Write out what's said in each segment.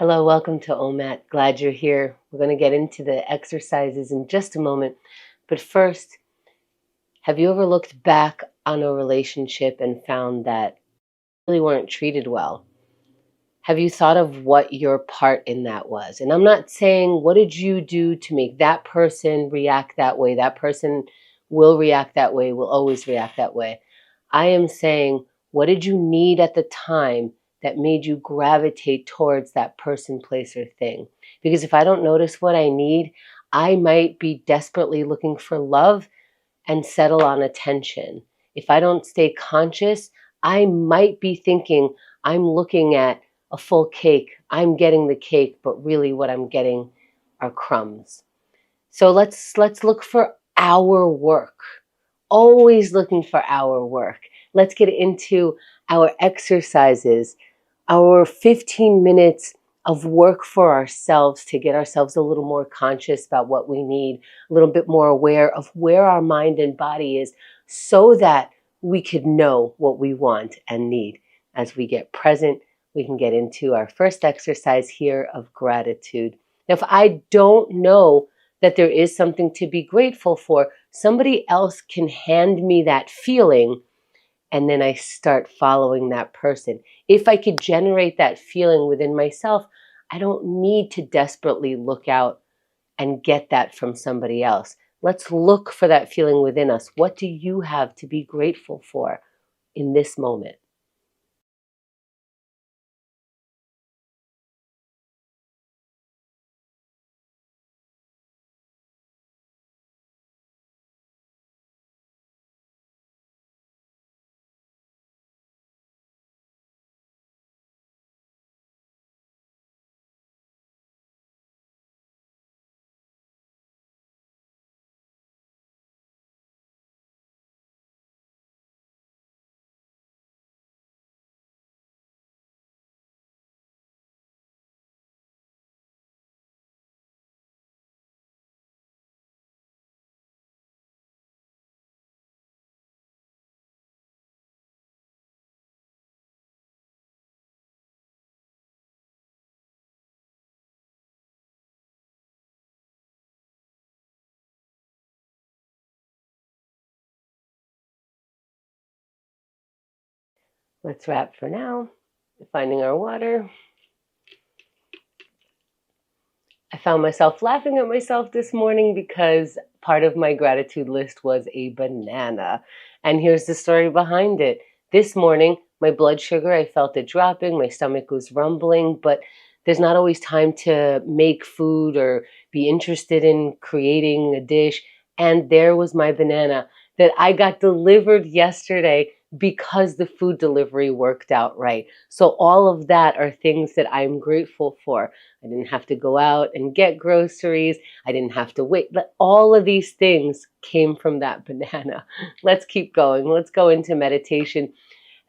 Hello, welcome to OMAT. Glad you're here. We're going to get into the exercises in just a moment. But first, have you ever looked back on a relationship and found that you really weren't treated well? Have you thought of what your part in that was? And I'm not saying what did you do to make that person react that way? That person will react that way, will always react that way. I am saying, what did you need at the time that made you gravitate towards that person, place, or thing? Because if I don't notice what I need, I might be desperately looking for love and settle on attention. If I don't stay conscious, I might be thinking I'm looking at a full cake. I'm getting the cake, but really what I'm getting are crumbs. So let's look for our work. Always looking for our work. Let's get into our exercises, our 15 minutes of work for ourselves to get ourselves a little more conscious about what we need, a little bit more aware of where our mind and body is so that we could know what we want and need. As we get present, we can get into our first exercise here of gratitude. Now, if I don't know that there is something to be grateful for, somebody else can hand me that feeling and then I start following that person. If I could generate that feeling within myself, I don't need to desperately look out and get that from somebody else. Let's look for that feeling within us. What do you have to be grateful for in this moment? Let's wrap for now. Finding our water. I found myself laughing at myself this morning because part of my gratitude list was a banana. And here's the story behind it. This morning, my blood sugar, I felt it dropping, my stomach was rumbling, but there's not always time to make food or be interested in creating a dish. And there was my banana that I got delivered yesterday because the food delivery worked out right. So all of that are things that I'm grateful for. I didn't have to go out and get groceries. I didn't have to wait. All of these things came from that banana. Let's keep going. Let's go into meditation.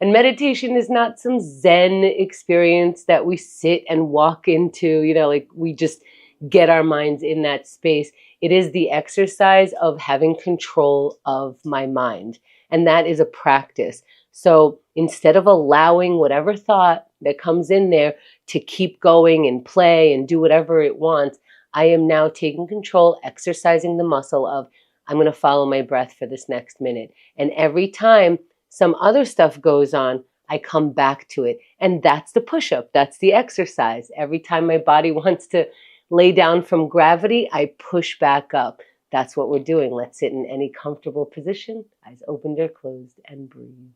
And meditation is not some Zen experience that we sit and walk into, like we just get our minds in that space. It is the exercise of having control of my mind. And that is a practice. So instead of allowing whatever thought that comes in there to keep going and play and do whatever it wants, I am now taking control, exercising the muscle of, I'm going to follow my breath for this next minute. And every time some other stuff goes on, I come back to it. And that's the push-up. That's the exercise. Every time my body wants to lay down from gravity, I push back up. That's what we're doing. Let's sit in any comfortable position, eyes opened or closed, and breathe.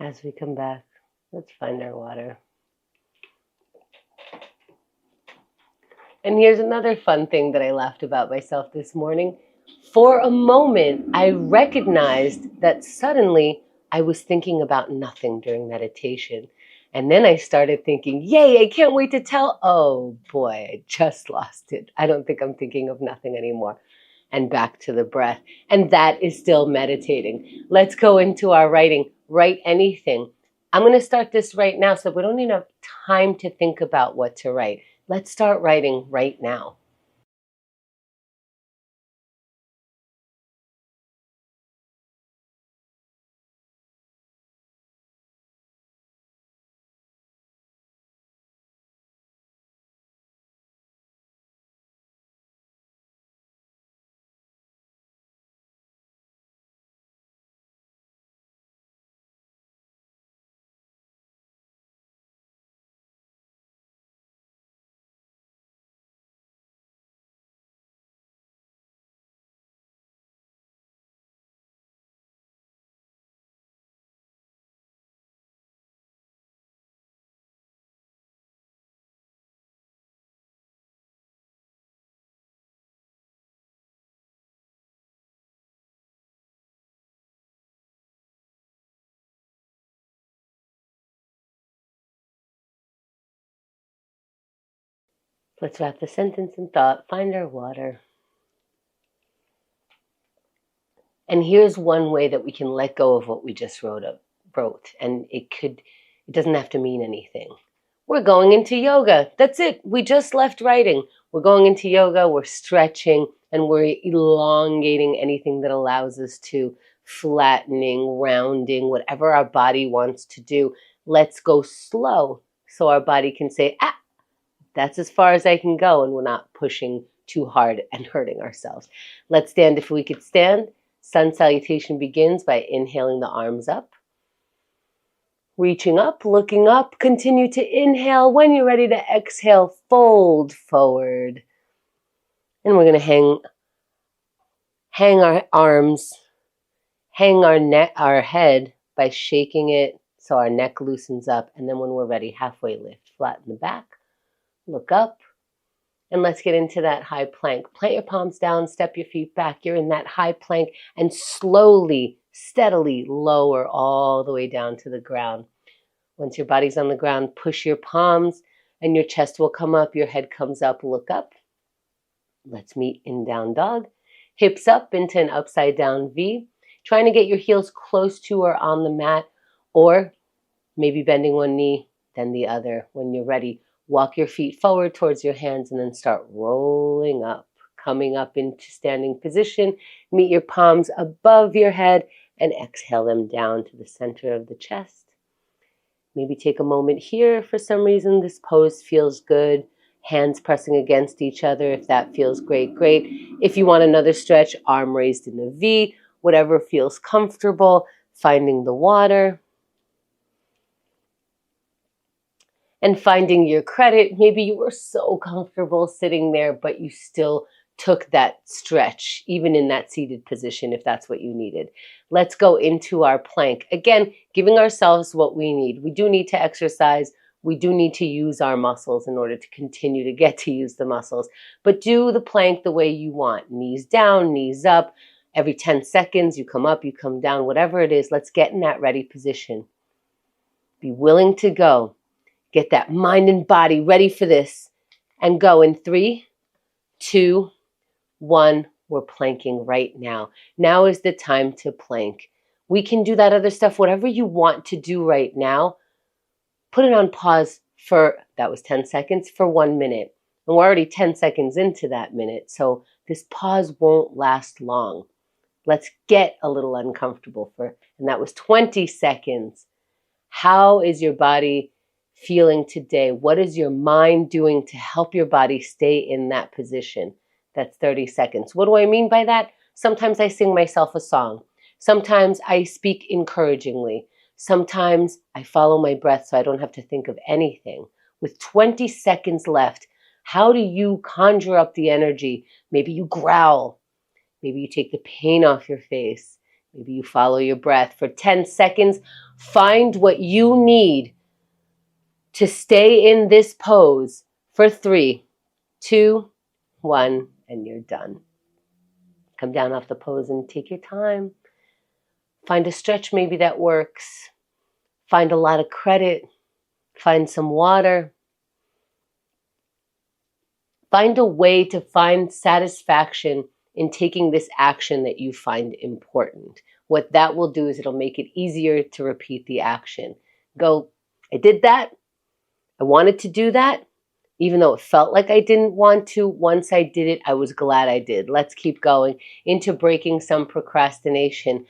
As we come back, let's find our water. And here's another fun thing that I laughed about myself this morning. For a moment, I recognized that suddenly I was thinking about nothing during meditation. And then I started thinking, yay, I can't wait to tell. Oh boy, I just lost it. I don't think I'm thinking of nothing anymore. And back to the breath. And that is still meditating. Let's go into our writing. Write anything. I'm going to start this right now so we don't even have time to think about what to write. Let's start writing right now. Let's wrap the sentence in thought. Find our water. And here's one way that we can let go of what we just wrote. And it doesn't have to mean anything. We're going into yoga. That's it. We just left writing. We're going into yoga. We're stretching and we're elongating anything that allows us to, flattening, rounding, whatever our body wants to do. Let's go slow so our body can say, that's as far as I can go, and we're not pushing too hard and hurting ourselves. Let's stand if we could stand. Sun salutation begins by inhaling the arms up. Reaching up, looking up, continue to inhale. When you're ready to exhale, fold forward. And we're going to hang our arms, hang our head by shaking it so our neck loosens up. And then when we're ready, halfway lift, flatten the back, look up. And let's get into that high plank. Plant your palms down, step your feet back. You're in that high plank and slowly, steadily lower all the way down to the ground. Once your body's on the ground, push your palms and your chest will come up. Your head comes up, look up. Let's meet in down dog. Hips up into an upside down V. Trying to get your heels close to or on the mat, or maybe bending one knee, then the other. When you're ready, walk your feet forward towards your hands and then start rolling up, coming up into standing position. Meet your palms above your head and exhale them down to the center of the chest. Maybe take a moment here. For some reason, this pose feels good. Hands pressing against each other. If that feels great, great. If you want another stretch, arm raised in a V, whatever feels comfortable. Finding the water. And finding your credit. Maybe you were so comfortable sitting there, but you still took that stretch, even in that seated position, if that's what you needed. Let's go into our plank. Again, giving ourselves what we need. We do need to exercise. We do need to use our muscles in order to continue to get to use the muscles. But do the plank the way you want. Knees down, knees up. Every 10 seconds, you come up, you come down, whatever it is. Let's get in that ready position. Be willing to go. Get that mind and body ready for this. And go in 3, 2, 1. We're planking right now. Now is the time to plank. We can do that other stuff, whatever you want to do right now. Put it on pause for, that was 10 seconds, for 1 minute. And we're already 10 seconds into that minute. So this pause won't last long. Let's get a little uncomfortable and that was 20 seconds. How is your body feeling today? What is your mind doing to help your body stay in that position? That's 30 seconds. What do I mean by that? Sometimes I sing myself a song. Sometimes I speak encouragingly. Sometimes I follow my breath so I don't have to think of anything. With 20 seconds left, how do you conjure up the energy? Maybe you growl. Maybe you take the pain off your face. Maybe you follow your breath. For 10 seconds, Find what you need to stay in this pose for 3, 2, 1, and you're done. Come down off the pose and take your time. Find a stretch maybe that works. Find a lot of credit. Find some water. Find a way to find satisfaction in taking this action that you find important. What that will do is it'll make it easier to repeat the action. Go, I did that. I wanted to do that. Even though it felt like I didn't want to, once I did it, I was glad I did. Let's keep going into breaking some procrastination.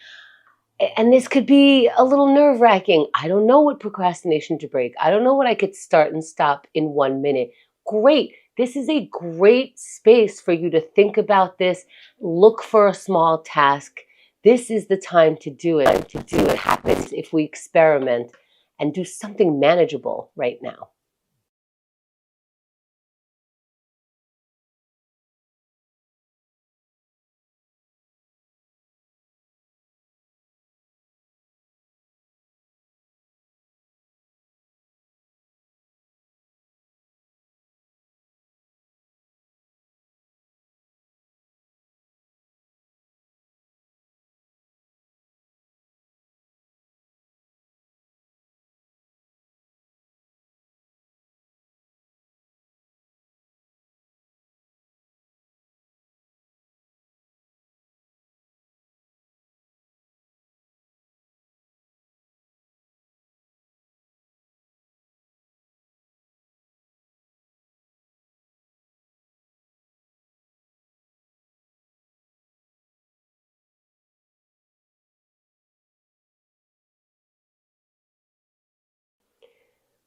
And this could be a little nerve-wracking. I don't know what procrastination to break. I don't know what I could start and stop in 1 minute. Great. This is a great space for you to think about this. Look for a small task. This is the time to do it. It happens if we experiment and do something manageable right now.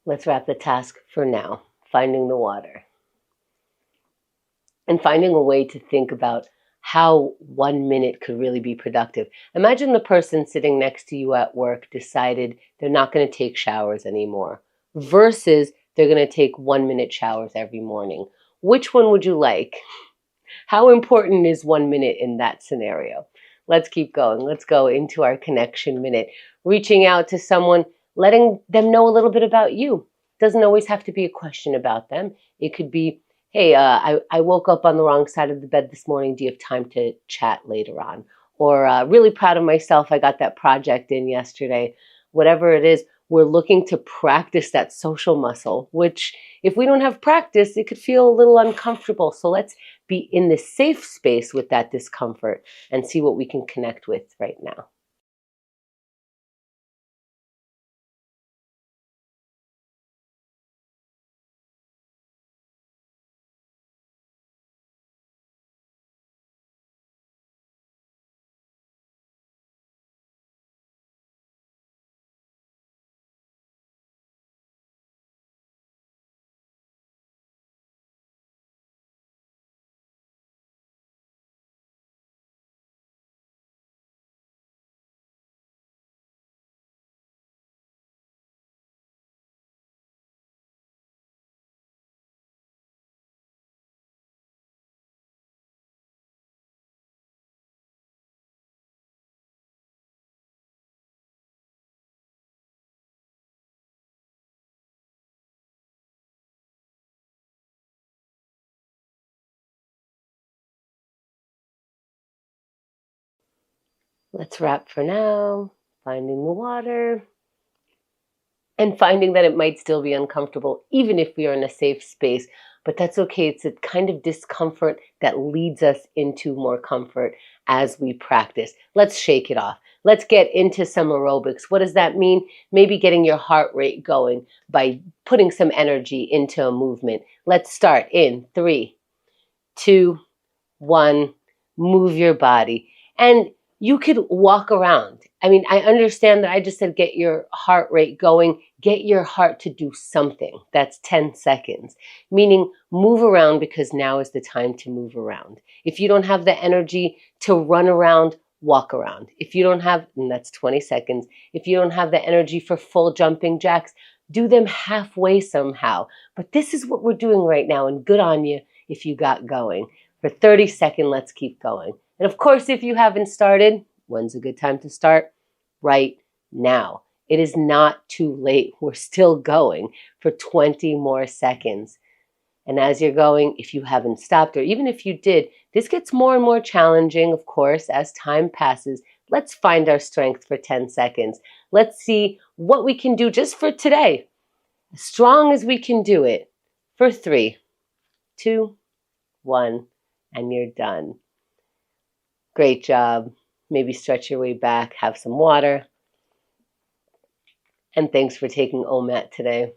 Let's wrap the task for now, finding the water. And finding a way to think about how 1 minute could really be productive. Imagine the person sitting next to you at work decided they're not going to take showers anymore versus they're going to take 1 minute showers every morning. Which one would you like? How important is 1 minute in that scenario? Let's keep going. Let's go into our connection minute. Reaching out to someone, letting them know a little bit about you. Doesn't always have to be a question about them. It could be, hey, I woke up on the wrong side of the bed this morning. Do you have time to chat later on? Or really proud of myself. I got that project in yesterday. Whatever it is, we're looking to practice that social muscle, which if we don't have practice, it could feel a little uncomfortable. So let's be in the safe space with that discomfort and see what we can connect with right now. Let's wrap for now, finding the water. And finding that it might still be uncomfortable, even if we are in a safe space. But that's okay. It's a kind of discomfort that leads us into more comfort as we practice. Let's shake it off. Let's get into some aerobics. What does that mean? Maybe getting your heart rate going by putting some energy into a movement. Let's start in 3, 2, 1. Move your body. And you could walk around. I mean, I understand that I just said get your heart rate going, get your heart to do something. That's 10 seconds, meaning move around because now is the time to move around. If you don't have the energy to run around, walk around. If you don't have, and that's 20 seconds, if you don't have the energy for full jumping jacks, do them halfway somehow. But this is what we're doing right now, and good on you if you got going. For 30 seconds, let's keep going. And of course, if you haven't started, when's a good time to start? Right now. It is not too late. We're still going for 20 more seconds. And as you're going, if you haven't stopped, or even if you did, this gets more and more challenging, of course, as time passes. Let's find our strength for 10 seconds. Let's see what we can do just for today, as strong as we can do it, for 3, 2, 1, and you're done. Great job. Maybe stretch your way back, have some water. And thanks for taking OMAT today.